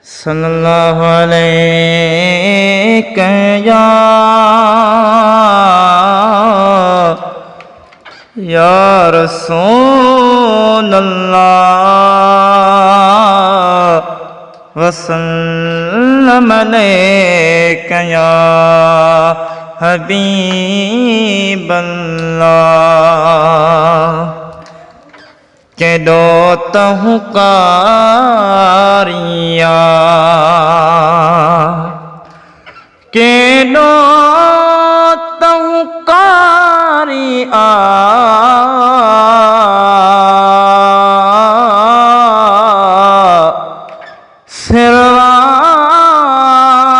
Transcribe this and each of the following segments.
सल्लल्लाहु अलैहि या रसूलल्लाह वसल्लम अलैका या हबीबल्लाह। केडो तहुकारिया केडो तहुकारिया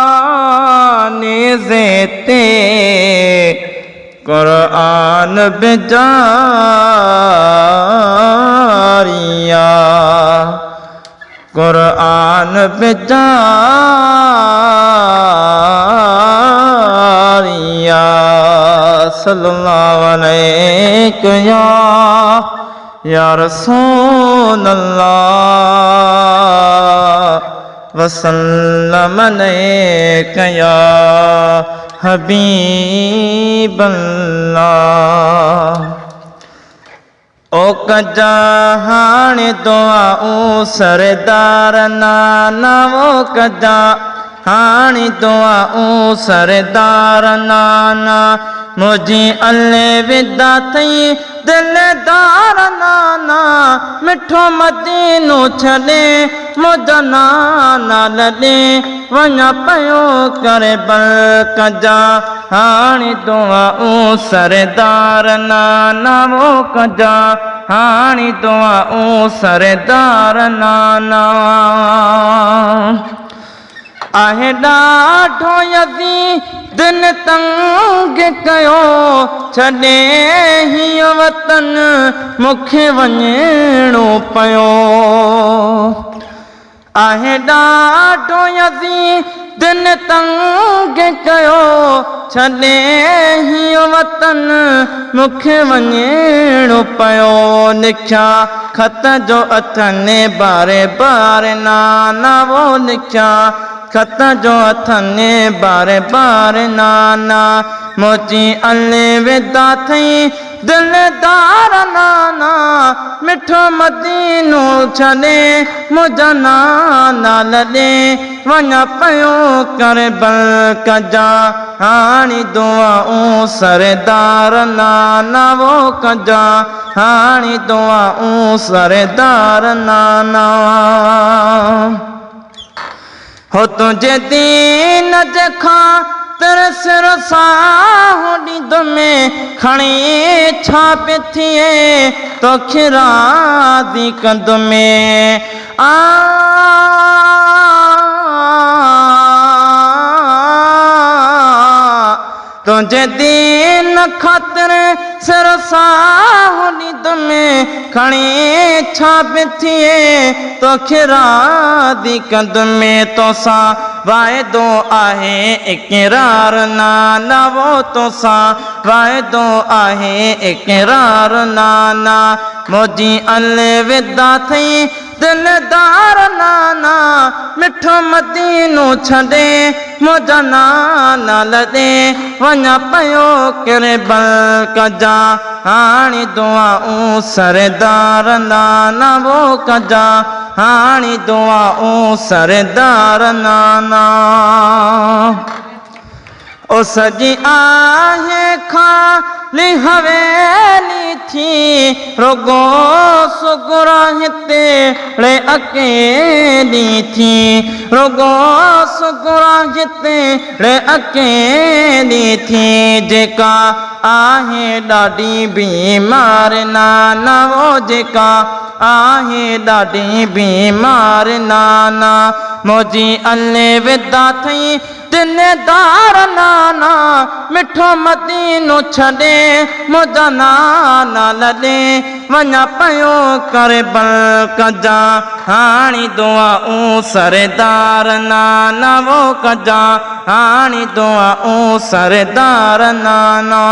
सिरवाने ज़ेते कुरान बेजारिया कुरान बेजारिया सल्लल्लाहु अलैहि या रसूलल्लाह वसल्लम अलैका या हबीबल्लाह। ओ कजा हाणे दुआऊं सरदार नाना वो कजा हाणे दुआऊं सरदार नाना मुझे अल्ले विदा थई दिलदार नाना मिठो मदीनो छॾे मुझा नाना लॾे वञा पयो करे बल कजा हाणे दुआऊं सरदार नाना वो कजा हाणे दुआऊं सरदार नाना। आहे ॾाढो यज़ीद तंग कयो छॾे हीअ वतन मूंखे वञिणो पियो। आहे ॾाढो यज़ीद तंग कयो छॾे हीअ वतन मूंखे वञिणो पियो। लिखिया ख़त जो अथने बारे बारे नाना वो लिखिया ख़त जो अथने बारे बारे नाना मुझी अल्ले विदा थई दिलदार नाना मिठो मदीनो छॾे मुझा नाना लॾे वञा पयो करे बल कजा हाणे दुआऊं सरदार नाना वो कजा हाणे दुआऊं सरदार नाना। हो तुझे दीन जे ख़ातिर सिर साहु ॾींद में खणी छाप थिए तोखे राज़ी कंद में तुझे दीन ख़ातिर सिर साहु ॾींद में खणी छाप थिए तोखे राज़ी कंद में तोसां वाइदो आहे इक़रार नाना वो तोसां वाइदो आहे इक़रार नाना मुझी अल्ले विदा थई दिलदार नाना मिठो मदीनो छॾे मुझा नाना लॾे वञा पयो करे बल कजा हाणे दुआऊं सरदार नाना वो कजा हाणे दुआऊं सरदार नाना। ओ सजी आहे खाली हवेली थी रुगो सुगुरा हिते रे अकेली थी रुगो सुगुरा हिते रे अकेली थी जेका आहे ॾाढी बीमार नाना वो जेका आहे ॾाढी बीमार नाना मुझी अल्ले विदा थई दिलदार नाना मिठो मदीनो छॾे मुझा नाना लॾे वञा पयो करे बल कजा हाणे दुआऊं सरदार नाना वो कजा हाणे दुआऊं सरदार नाना।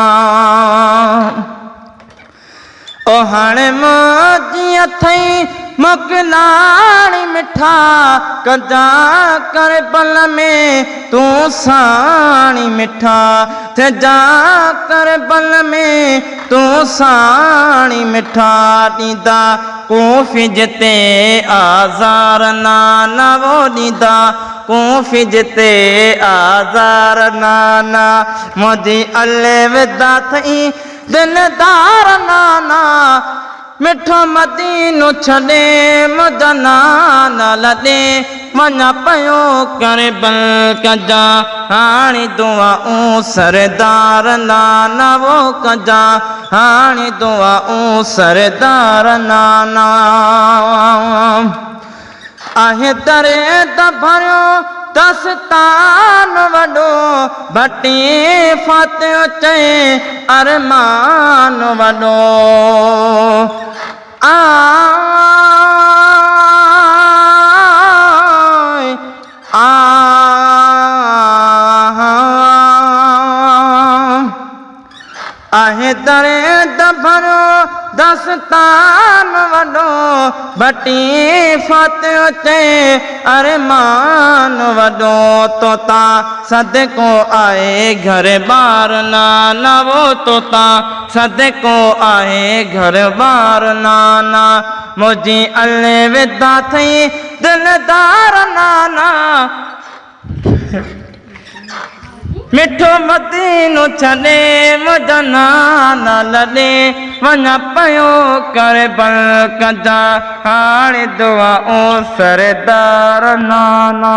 ओ हाणे मुझी अथई मोकिलाणी मिठा कजा कर बल में तू साणी मिठा जा कर बल में तू साणी मिठा ॾींदा कोफ़ी जिते आज़ार नाना वो ॾींदा कोफ़ी जिते आज़ार नाना मुझी अले विदा थई दिलदार नाना मिठो मदीनो छॾे मुंहिंजा नाना लॾे वञा पियो करे बल कजा हाणे दुआऊं सरदार नाना वो कजा हाणे दुआऊं सरदार नाना आहे दरे त भरियो दस्तान वॾो भटी फातियो चए अरमान वॾो आहे दरे दभरो दस्तान वॾो भटी फातियो चए अरमान वॾो तोता सदको आहे घर बार नाना वो तोता सदको आहे घर बार नाना मुझी अले विदा थई दिलदार नाना मिठो मदीनो छॾे मुंहिंजा नाना लॾे वञा पियो करे बल कजा हाणे दुआऊं सरदार नाना।